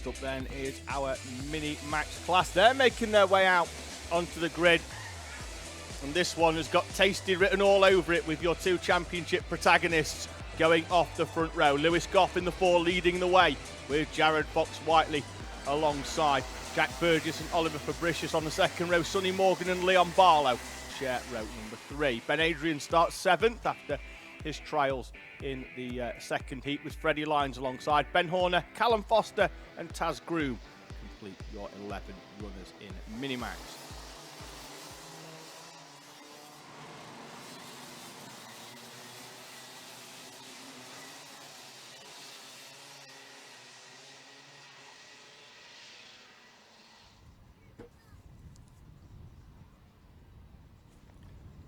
Next up then is our Mini Max class. They're making their way out onto the grid. And this one has got Tasty written all over it with your two championship protagonists going off the front row. Lewis Goff in the 4 leading the way with Jared Fox-Whiteley alongside. Jack Burgess and Oliver Fabricius on the second row. Sonny Morgan and Leon Barlow share row number 3. Ben Adrian starts 7th after his trials in the second heat with Freddie Lyons alongside. Ben Horner, Callum Foster and Taz Groom complete your 11 runners in Minimax.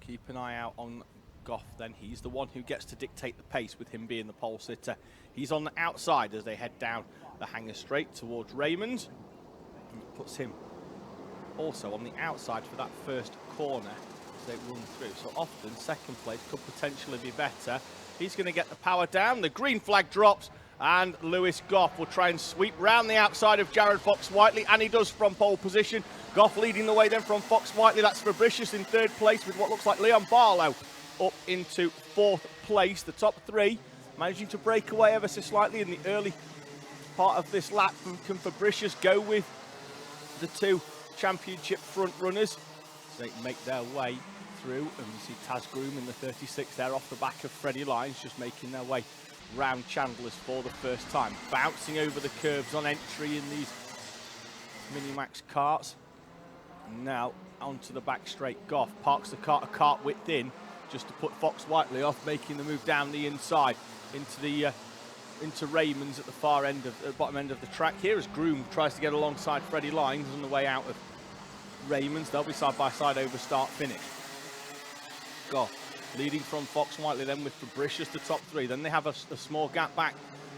Keep an eye out on Goff then. He's the one who gets to dictate the pace with him being the pole sitter. He's on the outside as they head down the hanger straight towards Raymond. And it puts him also on the outside for that first corner as they run through. So often second place could potentially be better. He's going to get the power down. The green flag drops and Lewis Goff will try and sweep round the outside of Jared Fox-Whiteley, and he does from pole position. Goff leading the way then from Fox-Whiteley. That's Fabricius in 3rd place with what looks like Leon Barlow up into 4th place. The top 3 managing to break away ever so slightly in the early part of this lap. Can Fabricius go with the 2 championship front runners? So they make their way through, and we see Taz Groom in the 36 there off the back of Freddie Lyons, just making their way round Chandler's for the first time. Bouncing over the curves on entry in these Minimax carts. Now onto the back straight. Goff parks the cart a cart width in just to put Fox-Whiteley off, making the move down the inside into Raymond's at the far end of the bottom end of the track here as Groom tries to get alongside Freddie Lyons on the way out of Raymond's. They'll be side by side over start finish. Goff leading from Fox-Whiteley then with Fabricius the top 3. Then they have a small gap back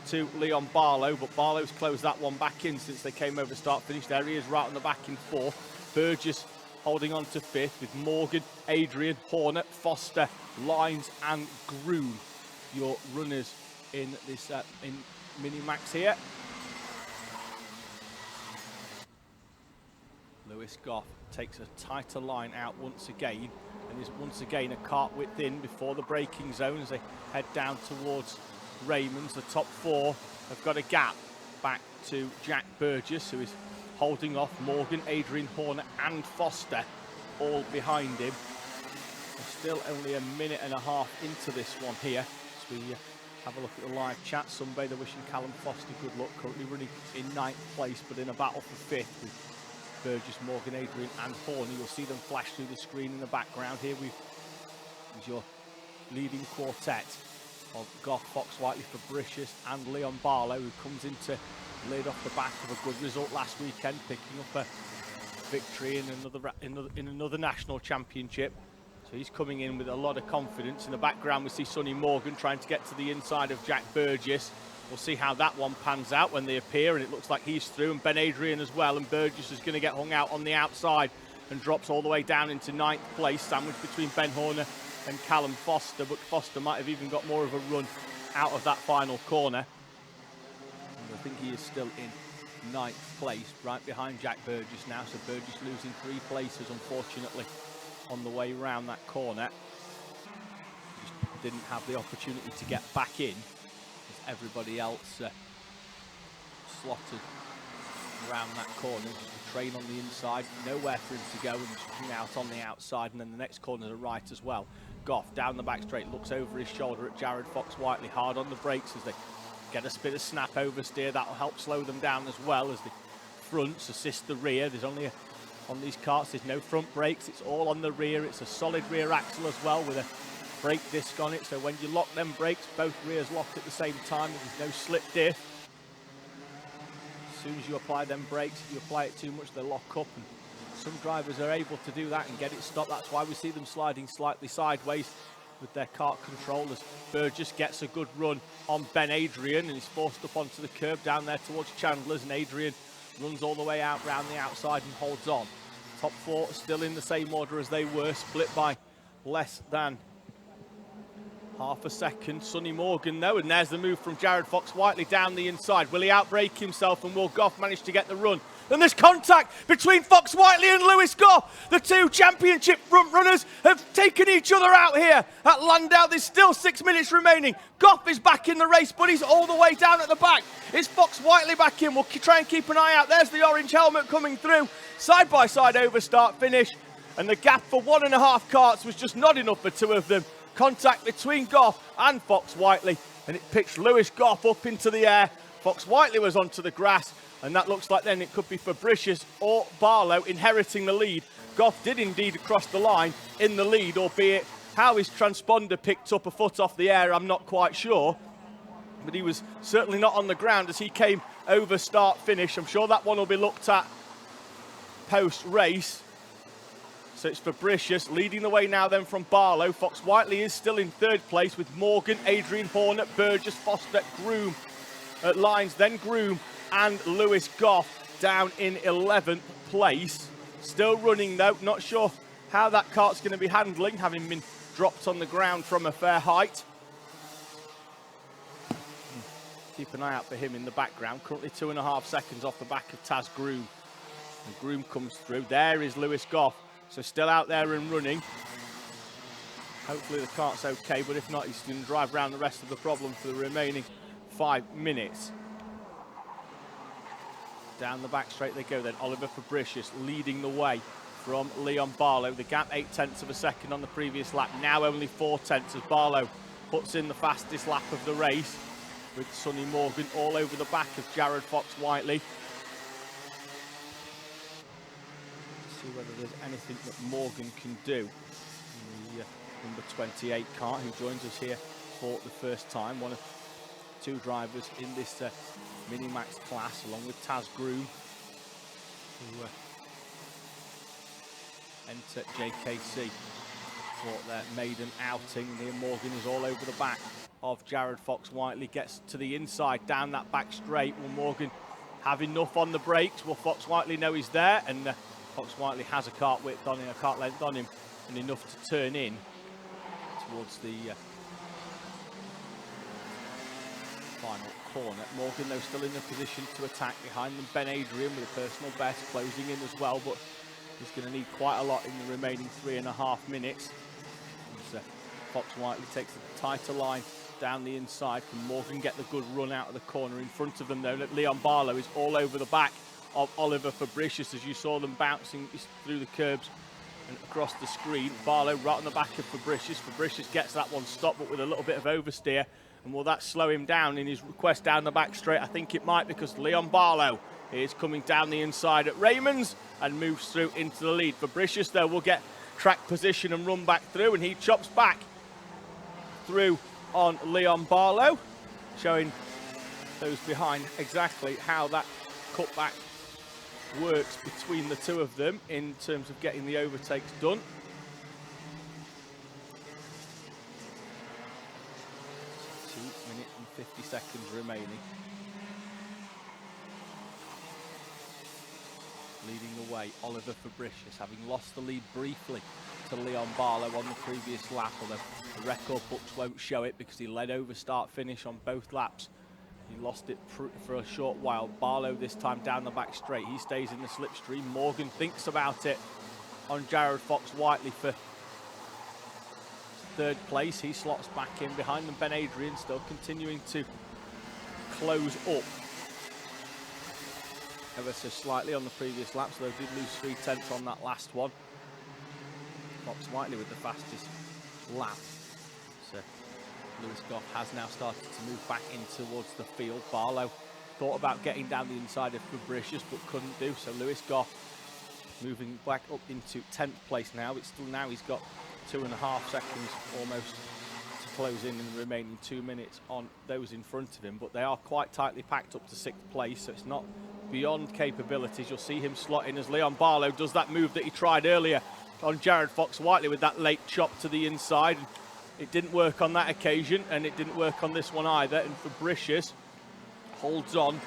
to Leon Barlow, but Barlow's closed that one back in since they came over start finish. There he is right on the back in 4th. Burgess holding on to 5th with Morgan, Adrian, Horner, Foster, Lyons and Groom, your runners in this in Minimax here. Lewis Goff takes a tighter line out once again, and is once again a cart width in before the braking zone as they head down towards Raymond's. The top 4 have got a gap back to Jack Burgess, who is holding off Morgan, Adrian, Horner and Foster all behind him. We're still only a minute and a half into this one here as we have a look at the live chat. Sunbather wishing Callum Foster good luck, currently running in 9th place but in a battle for 5th with Burgess, Morgan, Adrian and Horner. You'll see them flash through the screen in the background. Here is your leading quartet of Goff, Fox-Whiteley, Fabricius and Leon Barlow, who comes into lead off the back of a good result last weekend, picking up a victory in another national championship. So he's coming in with a lot of confidence. In the background we see Sonny Morgan trying to get to the inside of Jack Burgess. We'll see how that one pans out when they appear, and it looks like he's through, and Ben Adrian as well, and Burgess is going to get hung out on the outside and drops all the way down into 9th place, sandwiched between Ben Horner and Callum Foster, but Foster might have even got more of a run out of that final corner. And I think he is still in 9th place, right behind Jack Burgess now, so Burgess losing 3 places, unfortunately, on the way round that corner. Just didn't have the opportunity to get back in. Everybody else slotted around that corner, just a train on the inside, nowhere for him to go, and just out on the outside, and then the next corner to the right as well. Goff down the back straight, looks over his shoulder at Jared Fox-Whiteley, hard on the brakes as they get a bit of snap oversteer. That'll help slow them down as well as the fronts assist the rear. There's only on these carts, there's no front brakes, it's all on the rear. It's a solid rear axle as well with a brake disc on it, so when you lock them brakes, both rears lock at the same time. There's no slip diff. As soon as you apply them brakes, if you apply it too much, they lock up, and some drivers are able to do that and get it stopped. That's why we see them sliding slightly sideways with their cart control as Burgess gets a good run on Ben Adrian and is forced up onto the curb down there towards Chandler's, and Adrian runs all the way out round the outside and holds on. Top 4 still in the same order as they were, split by less than Half a second, Sonny Morgan though, and there's the move from Jared Fox-Whiteley down the inside. Will he outbreak himself, and will Goff manage to get the run? And there's contact between Fox-Whiteley and Lewis Goff. The two championship front runners have taken each other out here at Llandow. There's still 6 minutes remaining. Goff is back in the race, but he's all the way down at the back. It's Fox-Whiteley back in. We'll try and keep an eye out. There's the orange helmet coming through. Side-by-side over start finish. And the gap for 1.5 carts was just not enough for two of them. Contact between Goff and Fox-Whiteley, and it pitched Lewis Goff up into the air. Fox-Whiteley was onto the grass, and that looks like then it could be Fabricius or Barlow inheriting the lead. Goff did indeed cross the line in the lead, albeit how his transponder picked up a foot off the air, I'm not quite sure. But he was certainly not on the ground as he came over start-finish. I'm sure that one will be looked at post-race. So it's Fabricius leading the way now then from Barlow. Fox-Whiteley is still in third place with Morgan, Adrian Hornet, Burgess, Foster, Groom at lines, then Groom and Lewis Goff down in 11th place. Still running though, not sure how that cart's going to be handling, having been dropped on the ground from a fair height. Keep an eye out for him in the background. Currently 2.5 seconds off the back of Taz Groom. And Groom comes through. There is Lewis Goff. So still out there and running. Hopefully the cart's okay, but if not, he's going to drive around the rest of the problem for the remaining 5 minutes. Down the back straight they go then. Oliver Fabricius leading the way from Leon Barlow. The gap 0.8 of a second on the previous lap. Now only 0.4 as Barlow puts in the fastest lap of the race with Sonny Morgan all over the back of Jared Fox-Whiteley. See whether there's anything that Morgan can do. The number 28 cart who joins us here for the first time, one of two drivers in this Minimax class, along with Taz Groom, who enter JKC for their maiden outing. Neil Morgan is all over the back of Jared Fox-Whiteley, gets to the inside down that back straight. Will Morgan have enough on the brakes? Will Fox-Whiteley know he's there? And Fox-Whiteley has a cart width on him, a cart length on him, and enough to turn in towards the final corner. Morgan, though, still in the position to attack. Behind them, Ben Adrian with a personal best closing in as well, but he's going to need quite a lot in the remaining 3.5 minutes. As Fox-Whiteley takes the tighter line down the inside. Can Morgan get the good run out of the corner? In front of them, though, Leon Barlow is all over the back of Oliver Fabricius as you saw them bouncing through the curbs and across the screen. Barlow right on the back of Fabricius. Fabricius gets that one stopped, but with a little bit of oversteer. And will that slow him down in his request down the back straight? I think it might, because Leon Barlow is coming down the inside at Raymond's and moves through into the lead. Fabricius, though, will get track position and run back through, and he chops back through on Leon Barlow, showing those behind exactly how that cutback works between the two of them in terms of getting the overtakes done. Minutes and 50 seconds remaining. Leading the way, Oliver Fabricius, having lost the lead briefly to Leon Barlow on the previous lap, although the record books won't show it because he led over start finish on both laps. He lost it for a short while. Barlow this time down the back straight. He stays in the slipstream. Morgan thinks about it on Jared Fox-Whiteley for third place. He slots back in behind them. Ben Adrian still continuing to close up ever so slightly on the previous lap, so they did lose 0.3 on that last one. Fox-Whiteley with the fastest lap. So Lewis Goff has now started to move back in towards the field. Barlow thought about getting down the inside of Fabricius but couldn't do, so Lewis Goff moving back up into 10th place now. It's still now he's got 2.5 seconds almost to close in the remaining 2 minutes on those in front of him, but they are quite tightly packed up to 6th place, so it's not beyond capabilities. You'll see him slot in as Leon Barlow does that move that he tried earlier on Jared Fox-Whiteley with that late chop to the inside. It didn't work on that occasion, and it didn't work on this one either, and Fabricius holds on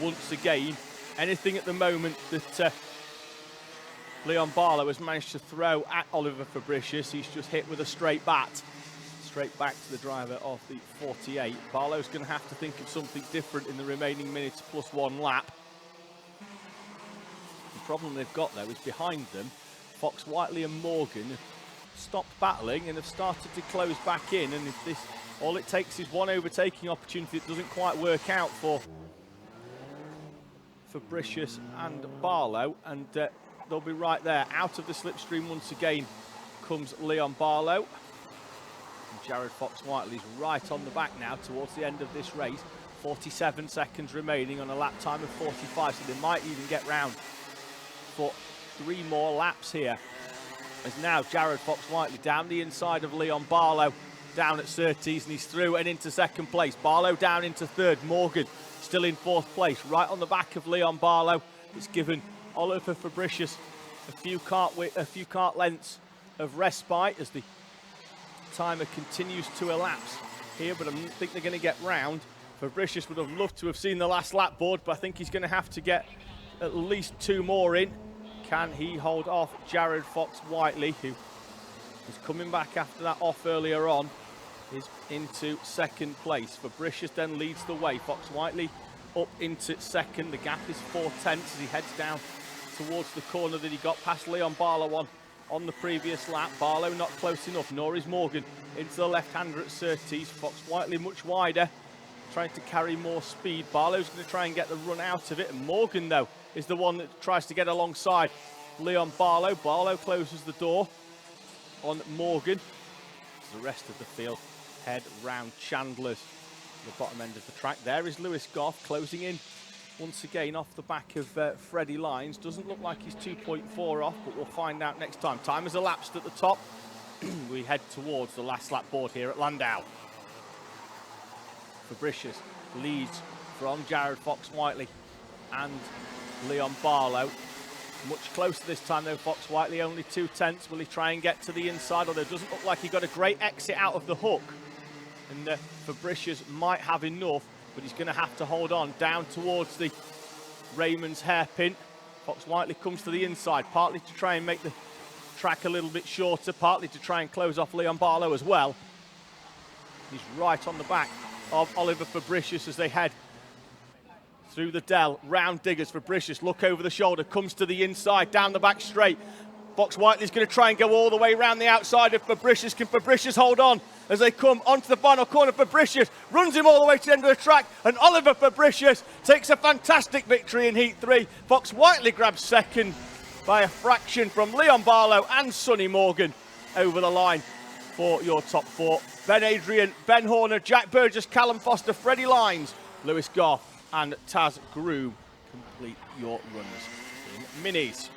once again. Anything at the moment that Leon Barlow has managed to throw at Oliver Fabricius, he's just hit with a straight bat straight back to the driver of the 48. Barlow's going to have to think of something different in the remaining minutes plus 1 lap. The problem they've got though is behind them, Fox Whiteley and Morgan have stopped battling and have started to close back in, and if this, all it takes is one overtaking opportunity that doesn't quite work out for Fabricius and Barlow, and they'll be right there. Out of the slipstream once again comes Leon Barlow. And Jared Fox Whiteley's right on the back now towards the end of this race. 47 seconds remaining on a lap time of 45, so they might even get round for 3 more laps here. As now Jared Fox Whiteley down the inside of Leon Barlow, down at Surtees, and he's through and into 2nd place. Barlow down into 3rd. Morgan still in 4th place, right on the back of Leon Barlow. It's given Oliver Fabricius a few cart lengths of respite as the timer continues to elapse here, but I don't think they're going to get round. Fabricius would have loved to have seen the last lap board, but I think he's going to have to get at least 2 more in. Can he hold off Jared Fox Whiteley, who is coming back after that off earlier on, is into 2nd place. Fabricius then leads the way. Fox Whiteley up into 2nd. The gap is 4/10 as he heads down towards the corner that he got past Leon Barlow on the previous lap. Barlow not close enough, nor is Morgan into the left-hander at Surtees. Fox Whiteley much wider, trying to carry more speed. Barlow's going to try and get the run out of it, and Morgan, though, is the one that tries to get alongside Leon Barlow. Barlow closes the door on Morgan. The rest of the field head round Chandler's, the bottom end of the track. There is Lewis Goff closing in once again off the back of Freddie Lyons. Doesn't look like he's 2.4 off, but we'll find out next time. Time has elapsed at the top. We head towards the last lap board here at Llandow. Fabricius leads from Jared Fox Whiteley and Leon Barlow. Much closer this time though, Fox Whiteley only 2/10. Will he try and get to the inside? Although it doesn't look like he got a great exit out of the hook. And Fabricius might have enough, but he's going to have to hold on down towards the Raymond's hairpin. Fox Whiteley comes to the inside, partly to try and make the track a little bit shorter, partly to try and close off Leon Barlow as well. He's right on the back of Oliver Fabricius as they head through the Dell, round Diggers. Fabricius, look over the shoulder, comes to the inside, down the back straight. Fox Whiteley's going to try and go all the way around the outside of Fabricius. Can Fabricius hold on as they come onto the final corner? Fabricius runs him all the way to the end of the track, and Oliver Fabricius takes a fantastic victory in Heat 3. Fox Whiteley grabs 2nd by a fraction from Leon Barlow and Sonny Morgan over the line for your top 4. Ben Adrian, Ben Horner, Jack Burgess, Callum Foster, Freddie Lyons, Lewis Goff and Taz Groom complete your runs in minis.